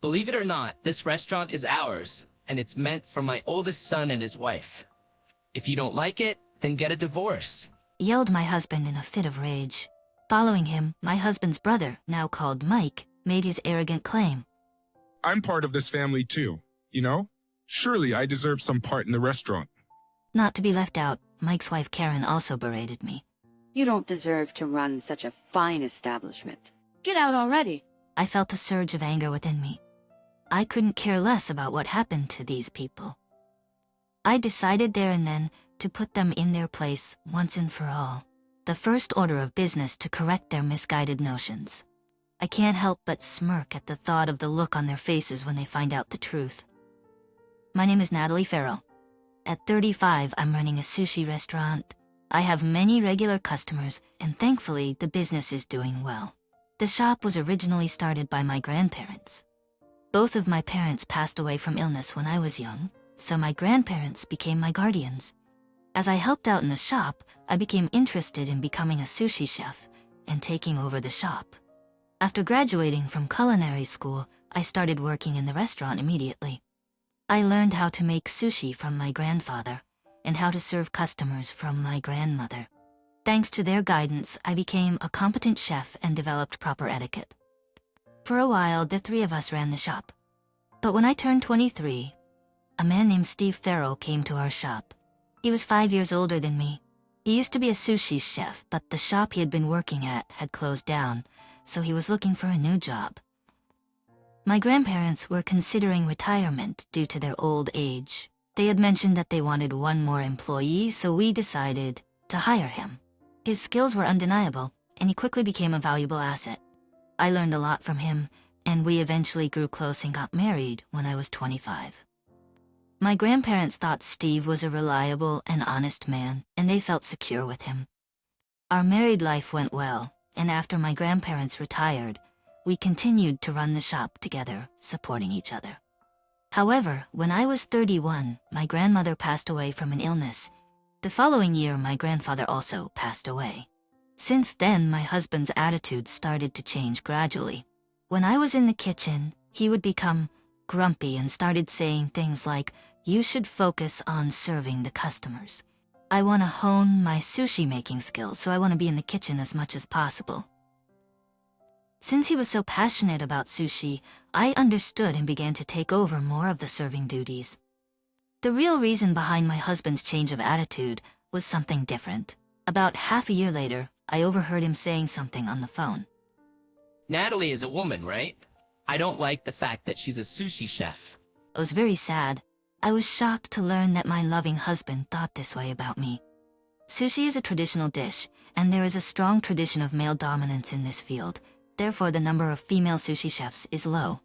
Believe it or not, this restaurant is ours, and it's meant for my oldest son and his wife. If you don't like it, then get a divorce. Yelled my husband in a fit of rage. Following him, my husband's brother, now called Mike, made his arrogant claim. I'm part of this family too, you know? Surely I deserve some part in the restaurant. Not to be left out, Mike's wife Karen also berated me. You don't deserve to run such a fine establishment. Get out already. I felt a surge of anger within me. I couldn't care less about what happened to these people. I decided there and then to put them in their place once and for all. The first order of business to correct their misguided notions. I can't help but smirk at the thought of the look on their faces when they find out the truth. My name is Natalie Farrell. At 35, I'm running a sushi restaurant. I have many regular customers, and thankfully, the business is doing well. The shop was originally started by my grandparents. Both of my parents passed away from illness when I was young, so my grandparents became my guardians. As I helped out in the shop, I became interested in becoming a sushi chef and taking over the shop. After graduating from culinary school, I started working in the restaurant immediately. I learned how to make sushi from my grandfather and how to serve customers from my grandmother. Thanks to their guidance, I became a competent chef and developed proper etiquette. For a while, the three of us ran the shop. But when I turned 23, a man named Steve Farrell came to our shop. He was 5 years older than me. He used to be a sushi chef, but the shop he had been working at had closed down, so he was looking for a new job. My grandparents were considering retirement due to their old age. They had mentioned that they wanted one more employee, so we decided to hire him. His skills were undeniable, and he quickly became a valuable asset. I learned a lot from him, and we eventually grew close and got married when I was 25. My grandparents thought Steve was a reliable and honest man, and they felt secure with him. Our married life went well, and after my grandparents retired, we continued to run the shop together, supporting each other. However, when I was 31, my grandmother passed away from an illness. The following year, my grandfather also passed away. Since then, my husband's attitude started to change gradually. When I was in the kitchen, he would become grumpy and started saying things like, "You should focus on serving the customers. I want to hone my sushi making skills, so I want to be in the kitchen as much as possible." Since he was so passionate about sushi, I understood and began to take over more of the serving duties. The real reason behind my husband's change of attitude was something different. About half a year later, I overheard him saying something on the phone. Natalie is a woman, right? I don't like the fact that she's a sushi chef. I was very sad. I was shocked to learn that my loving husband thought this way about me. Sushi is a traditional dish, and there is a strong tradition of male dominance in this field. Therefore, the number of female sushi chefs is low.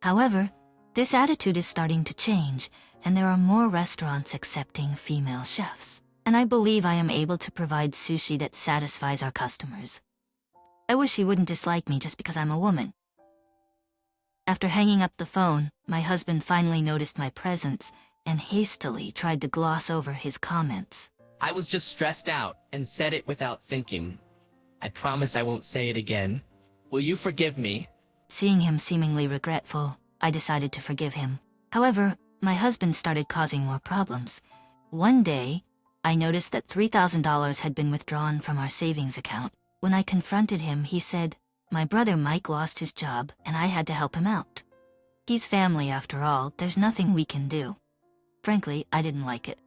However, this attitude is starting to change, and there are more restaurants accepting female chefs. And I believe I am able to provide sushi that satisfies our customers. I wish he wouldn't dislike me just because I'm a woman. After hanging up the phone, my husband finally noticed my presence and hastily tried to gloss over his comments. I was just stressed out and said it without thinking. I promise I won't say it again. Will you forgive me? Seeing him seemingly regretful, I decided to forgive him. However, my husband started causing more problems. One day, I noticed that $3,000 had been withdrawn from our savings account. When I confronted him, he said, "My brother Mike lost his job, and I had to help him out. He's family after all, there's nothing we can do." Frankly, I didn't like it.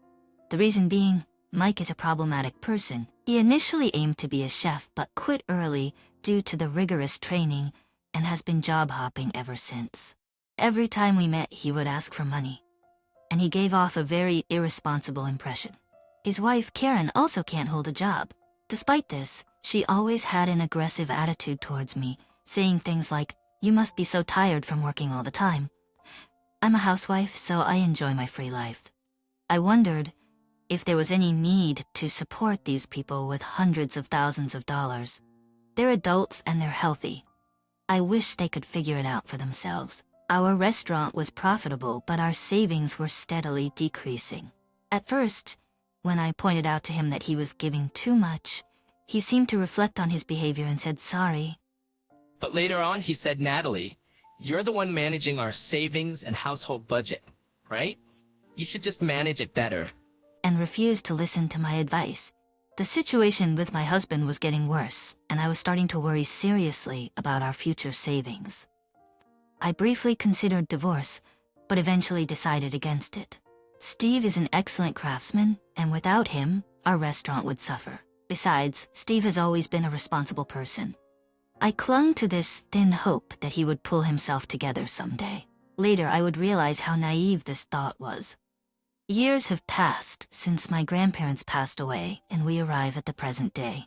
The reason being, Mike is a problematic person. He initially aimed to be a chef, but quit early due to the rigorous training and has been job hopping ever since. Every time we met, he would ask for money, and he gave off a very irresponsible impression. His wife, Karen, also can't hold a job. Despite this, she always had an aggressive attitude towards me, saying things like, "You must be so tired from working all the time." I'm a housewife, so I enjoy my free life. I wondered if there was any need to support these people with hundreds of thousands of dollars. They're adults and they're healthy. I wish they could figure it out for themselves. Our restaurant was profitable, but our savings were steadily decreasing. At first, when I pointed out to him that he was giving too much, he seemed to reflect on his behavior and said sorry. But later on he said, "Natalie, you're the one managing our savings and household budget, right? You should just manage it better. And refused to listen to my advice. The situation with my husband was getting worse, and I was starting to worry seriously about our future savings. I briefly considered divorce, but eventually decided against it. Steve is an excellent craftsman, and without him, our restaurant would suffer. Besides, Steve has always been a responsible person. I clung to this thin hope that he would pull himself together someday. Later, I would realize how naive this thought was. Years have passed since my grandparents passed away, and we arrive at the present day.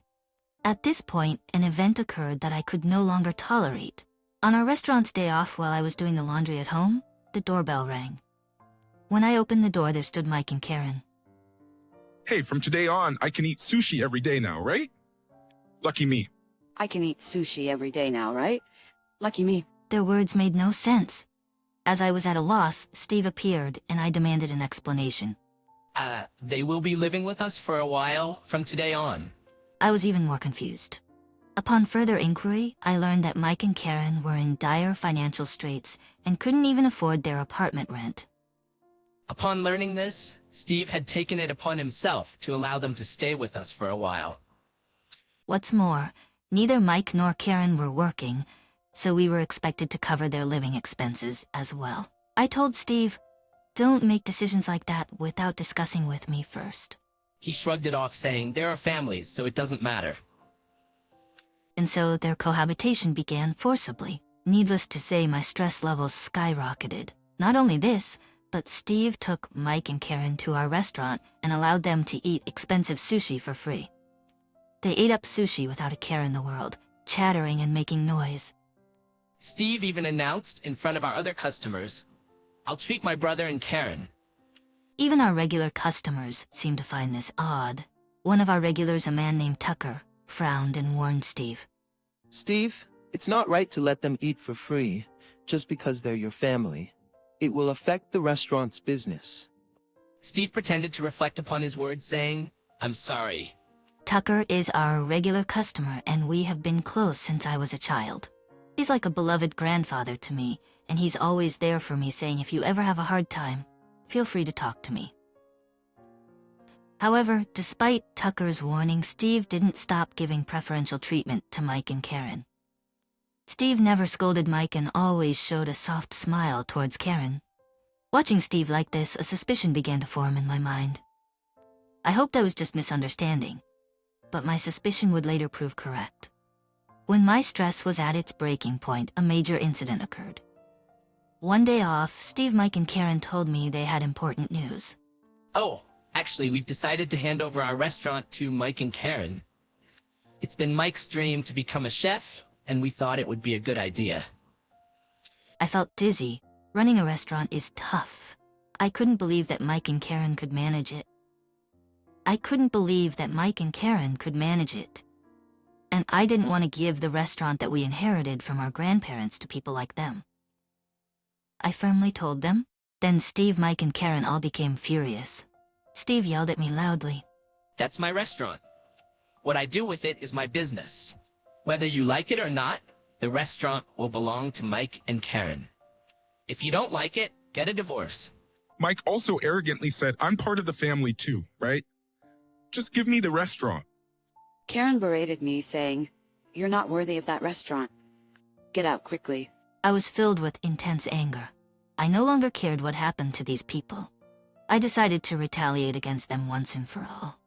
At this point, an event occurred that I could no longer tolerate. On our restaurant's day off while I was doing the laundry at home, the doorbell rang. When I opened the door, there stood Mike and Karen. Hey, from today on, I can eat sushi every day now, right? Lucky me. I can eat sushi every day now, right? Lucky me. Their words made no sense. As I was at a loss, Steve appeared, and I demanded an explanation. They will be living with us for a while from today on. I was even more confused. Upon further inquiry, I learned that Mike and Karen were in dire financial straits and couldn't even afford their apartment rent. Upon learning this, Steve had taken it upon himself to allow them to stay with us for a while. What's more, neither Mike nor Karen were working, so we were expected to cover their living expenses as well. I told Steve, "Don't make decisions like that without discussing with me first." He shrugged it off, saying, "There are families, so it doesn't matter." And so their cohabitation began forcibly. Needless to say, my stress levels skyrocketed. Not only this, but Steve took Mike and Karen to our restaurant and allowed them to eat expensive sushi for free. They ate up sushi without a care in the world, chattering and making noise. Steve even announced in front of our other customers, "I'll treat my brother and Karen." Even our regular customers seemed to find this odd. One of our regulars, a man named Tucker, frowned and warned Steve. Steve, it's not right to let them eat for free just because they're your family. It will affect the restaurant's business. Steve pretended to reflect upon his words, saying, "I'm sorry." Tucker is our regular customer, and we have been close since I was a child. He's like a beloved grandfather to me, and he's always there for me, saying if you ever have a hard time, feel free to talk to me. However, despite Tucker's warning, Steve didn't stop giving preferential treatment to Mike and Karen. Steve never scolded Mike and always showed a soft smile towards Karen. Watching Steve like this, a suspicion began to form in my mind. I hoped I was just misunderstanding, but my suspicion would later prove correct. When my stress was at its breaking point, a major incident occurred. One day off, Steve, Mike, and Karen told me they had important news. "Oh, actually, we've decided to hand over our restaurant to Mike and Karen. It's been Mike's dream to become a chef, and we thought it would be a good idea." I felt dizzy. Running a restaurant is tough. I couldn't believe that Mike and Karen could manage it. And I didn't want to give the restaurant that we inherited from our grandparents to people like them. I firmly told them. Then Steve, Mike, and Karen all became furious. Steve yelled at me loudly. "That's my restaurant. What I do with it is my business. Whether you like it or not, the restaurant will belong to Mike and Karen. If you don't like it, get a divorce." Mike also arrogantly said, "I'm part of the family too, right? Just give me the restaurant." Karen berated me, saying, "You're not worthy of that restaurant. Get out quickly." I was filled with intense anger. I no longer cared what happened to these people. I decided to retaliate against them once and for all.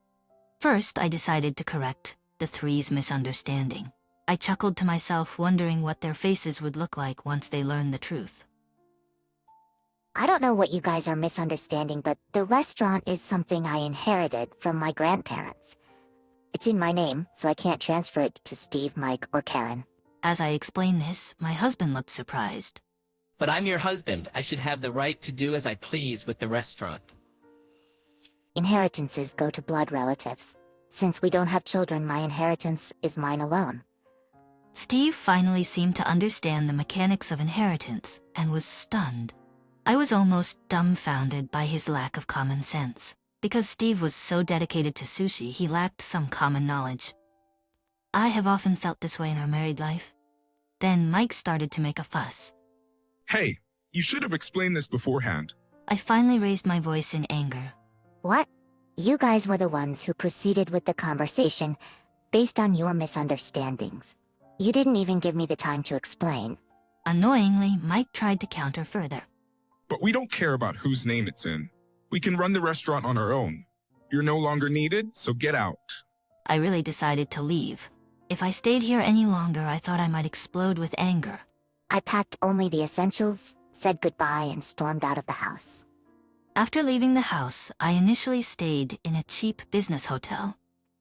First, I decided to correct the three's misunderstanding. I chuckled to myself, wondering what their faces would look like once they learned the truth. I don't know what you guys are misunderstanding, but the restaurant is something I inherited from my grandparents. It's in my name, so I can't transfer it to Steve, Mike, or Karen. As I explained this, my husband looked surprised. "But I'm your husband. I should have the right to do as I please with the restaurant." Inheritances go to blood relatives. Since we don't have children, my inheritance is mine alone. Steve finally seemed to understand the mechanics of inheritance and was stunned. I was almost dumbfounded by his lack of common sense. Because Steve was so dedicated to sushi, he lacked some common knowledge. I have often felt this way in our married life. Then Mike started to make a fuss. Hey, you should have explained this beforehand. I finally raised my voice in anger. What? You guys were the ones who proceeded with the conversation based on your misunderstandings. You didn't even give me the time to explain. Annoyingly, Mike tried to counter further. But we don't care about whose name it's in. We can run the restaurant on our own. You're no longer needed, so get out. I really decided to leave. If I stayed here any longer, I thought I might explode with anger. I packed only the essentials, said goodbye, and stormed out of the house. After leaving the house, I initially stayed in a cheap business hotel.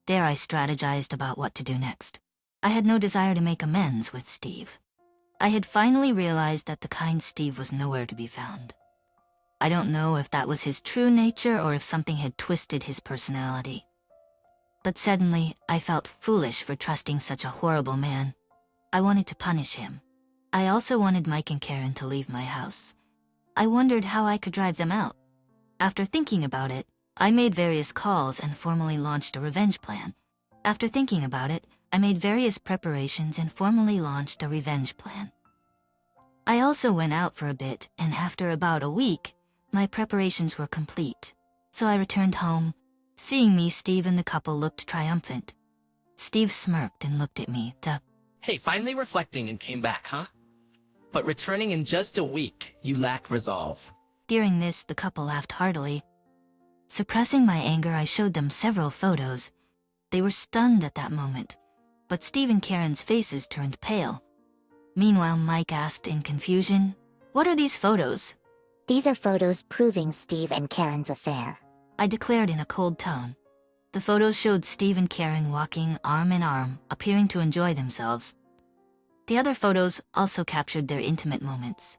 There I strategized about what to do next. I had no desire to make amends with Steve. I had finally realized that the kind Steve was nowhere to be found. I don't know if that was his true nature or if something had twisted his personality. But suddenly, I felt foolish for trusting such a horrible man. I wanted to punish him. I also wanted Mike and Karen to leave my house. I wondered how I could drive them out. After thinking about it, I made various calls and formally launched a revenge plan. After thinking about it, I made various preparations and formally launched a revenge plan. I also went out for a bit, and after about a week, my preparations were complete. So I returned home. Seeing me, Steve and the couple looked triumphant. Steve smirked and looked at me. Hey, finally reflecting and came back, huh? But returning in just a week, you lack resolve. Hearing this, the couple laughed heartily. Suppressing my anger, I showed them several photos. They were stunned at that moment, but Steve and Karen's faces turned pale. Meanwhile, Mike asked in confusion, "What are these photos?" These are photos proving Steve and Karen's affair. I declared in a cold tone. The photos showed Steve and Karen walking arm in arm, appearing to enjoy themselves. The other photos also captured their intimate moments.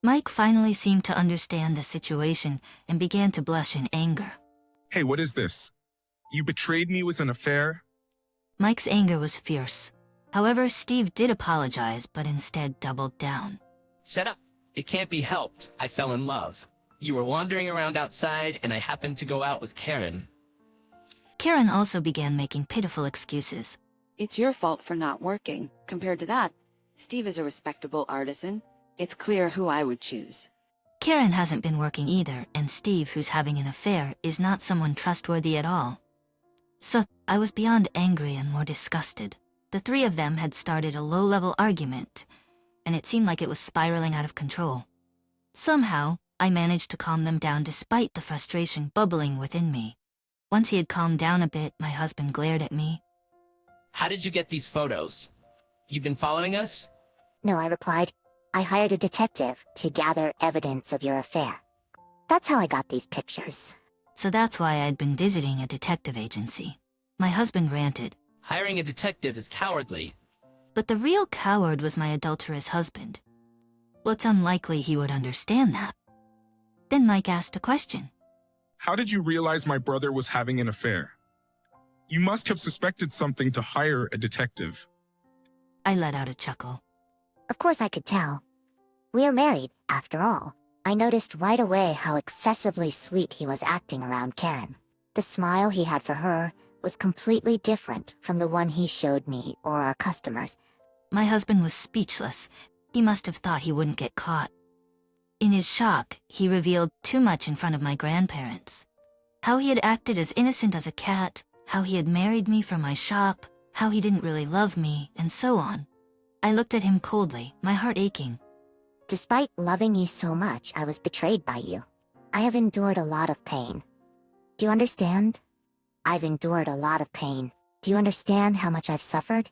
Mike finally seemed to understand the situation and began to blush in anger. Hey, what is this? You betrayed me with an affair? Mike's anger was fierce. However, Steve did apologize, but instead doubled down. Shut up. It can't be helped. I fell in love. You were wandering around outside, and I happened to go out with Karen. Karen also began making pitiful excuses. It's your fault for not working. Compared to that, Steve is a respectable artisan. It's clear who I would choose. Karen hasn't been working either, and Steve, who's having an affair, is not someone trustworthy at all. So, I was beyond angry and more disgusted. The three of them had started a low-level argument, and it seemed like it was spiraling out of control. Somehow, I managed to calm them down despite the frustration bubbling within me. Once he had calmed down a bit, my husband glared at me. How did you get these photos? You've been following us? No, I replied. I hired a detective to gather evidence of your affair. That's how I got these pictures. So that's why I'd been visiting a detective agency. My husband ranted. Hiring a detective is cowardly. But the real coward was my adulterous husband. Well, it's unlikely he would understand that. Then Mike asked a question. How did you realize my brother was having an affair? You must have suspected something to hire a detective. I let out a chuckle. Of course I could tell. We are married, after all. I noticed right away how excessively sweet he was acting around Karen. The smile he had for her was completely different from the one he showed me or our customers. My husband was speechless. He must have thought he wouldn't get caught. In his shock, he revealed too much in front of my grandparents. How he had acted as innocent as a cat, how he had married me for my shop, how he didn't really love me, and so on. I looked at him coldly, my heart aching. Despite loving you so much, I was betrayed by you. I have endured a lot of pain. Do you understand? I've endured a lot of pain. Do you understand how much I've suffered?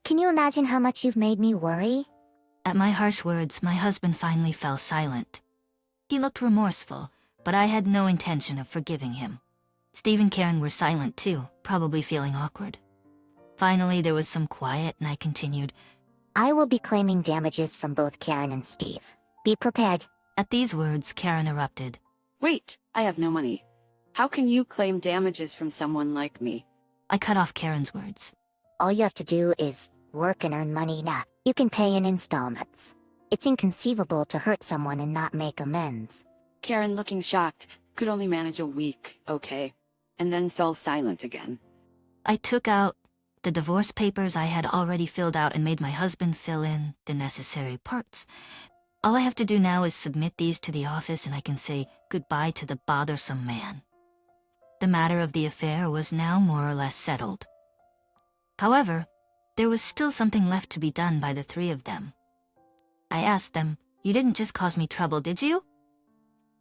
Can you imagine how much you've made me worry? At my harsh words, my husband finally fell silent. He looked remorseful, but I had no intention of forgiving him. Steve and Karen were silent too, probably feeling awkward. Finally, there was some quiet, and I continued, I will be claiming damages from both Karen and Steve. Be prepared. At these words, Karen erupted. Wait, I have no money. How can you claim damages from someone like me? I cut off Karen's words. All you have to do is work and earn money now. You can pay in installments. It's inconceivable to hurt someone and not make amends. Karen, looking shocked, could only manage a week, okay, and then fell silent again. I took out the divorce papers I had already filled out and made my husband fill in the necessary parts. All I have to do now is submit these to the office and I can say goodbye to the bothersome man. The matter of the affair was now more or less settled. However, there was still something left to be done by the three of them. I asked them, "You didn't just cause me trouble, did you?"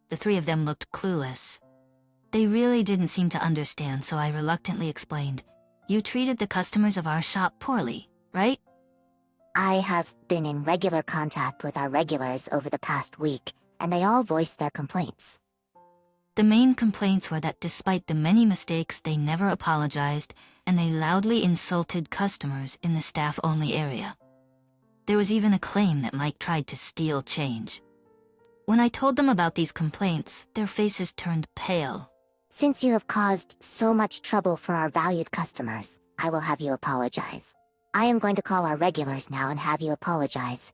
The three of them looked clueless. They really didn't seem to understand, so I reluctantly explained, "You treated the customers of our shop poorly, right?" I have been in regular contact with our regulars over the past week, and they all voiced their complaints. The main complaints were that despite the many mistakes, they never apologized, and they loudly insulted customers in the staff-only area. There was even a claim that Mike tried to steal change. When I told them about these complaints, their faces turned pale. Since you have caused so much trouble for our valued customers, I will have you apologize. I am going to call our regulars now and have you apologize.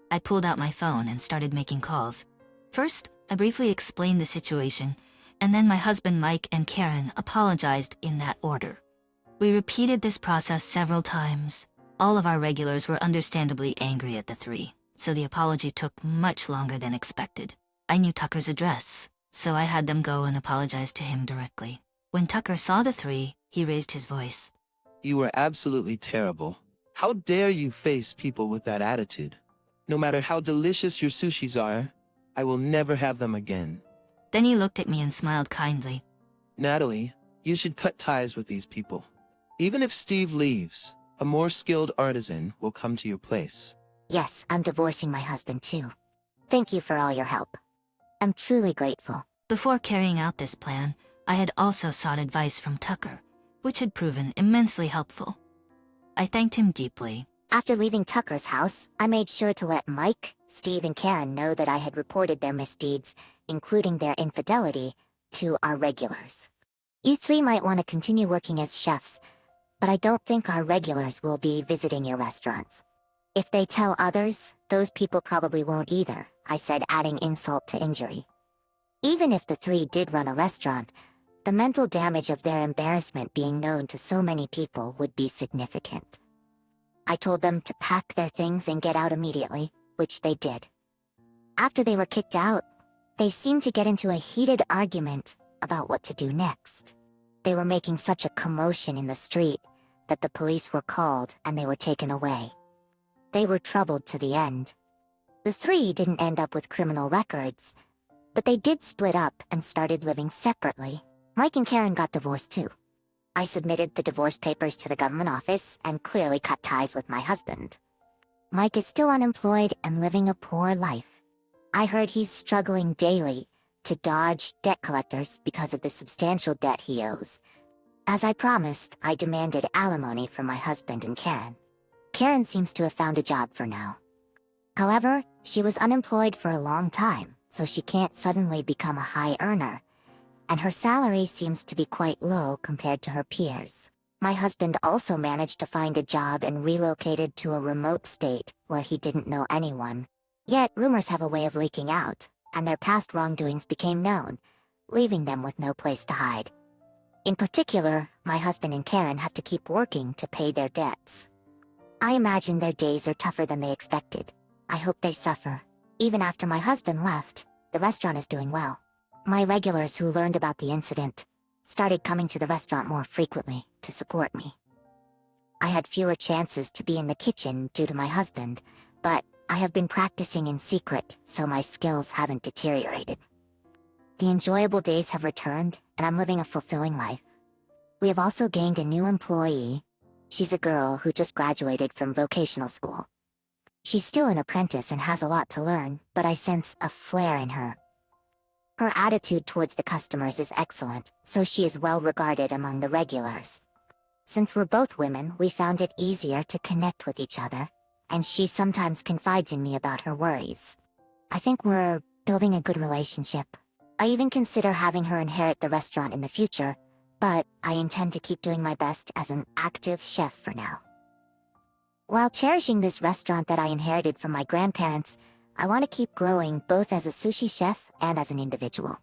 I pulled out my phone and started making calls. First, I briefly explained the situation, and then my husband Mike and Karen apologized in that order. We repeated this process several times. All of our regulars were understandably angry at the three, so the apology took much longer than expected. I knew Tucker's address, so I had them go and apologize to him directly. When Tucker saw the three, he raised his voice. You were absolutely terrible. How dare you face people with that attitude? No matter how delicious your sushis are, I will never have them again. Then he looked at me and smiled kindly. Natalie, you should cut ties with these people. Even if Steve leaves, a more skilled artisan will come to your place. Yes, I'm divorcing my husband too. Thank you for all your help. I'm truly grateful. Before carrying out this plan, I had also sought advice from Tucker, which had proven immensely helpful. I thanked him deeply. After leaving Tucker's house, I made sure to let Mike, Steve, and Karen know that I had reported their misdeeds, including their infidelity, to our regulars. You three might want to continue working as chefs, but I don't think our regulars will be visiting your restaurants. If they tell others, those people probably won't either, I said, adding insult to injury. Even if the three did run a restaurant, the mental damage of their embarrassment being known to so many people would be significant. I told them to pack their things and get out immediately, which they did. After they were kicked out, they seemed to get into a heated argument about what to do next. They were making such a commotion in the street that the police were called and they were taken away. They were troubled to the end. The three didn't end up with criminal records, but they did split up and started living separately. Mike and Karen got divorced too. I submitted the divorce papers to the government office and clearly cut ties with my husband. Mike is still unemployed and living a poor life. I heard he's struggling daily to dodge debt collectors because of the substantial debt he owes. As I promised, I demanded alimony from my husband and Karen. Karen seems to have found a job for now. However, she was unemployed for a long time, so she can't suddenly become a high earner, and her salary seems to be quite low compared to her peers. My husband also managed to find a job and relocated to a remote state where he didn't know anyone. Yet rumors have a way of leaking out, and their past wrongdoings became known, leaving them with no place to hide. In particular, my husband and Karen have to keep working to pay their debts. I imagine their days are tougher than they expected. I hope they suffer. Even after my husband left, the restaurant is doing well. My regulars who learned about the incident started coming to the restaurant more frequently to support me. I had fewer chances to be in the kitchen due to my husband, but I have been practicing in secret, so my skills haven't deteriorated. The enjoyable days have returned, and I'm living a fulfilling life. We have also gained a new employee. She's a girl who just graduated from vocational school. She's still an apprentice and has a lot to learn, but I sense a flair in her. Her attitude towards the customers is excellent, so she is well regarded among the regulars. Since we're both women, we found it easier to connect with each other, and she sometimes confides in me about her worries. I think we're building a good relationship. I even consider having her inherit the restaurant in the future, but I intend to keep doing my best as an active chef for now. While cherishing this restaurant that I inherited from my grandparents, I want to keep growing both as a sushi chef and as an individual.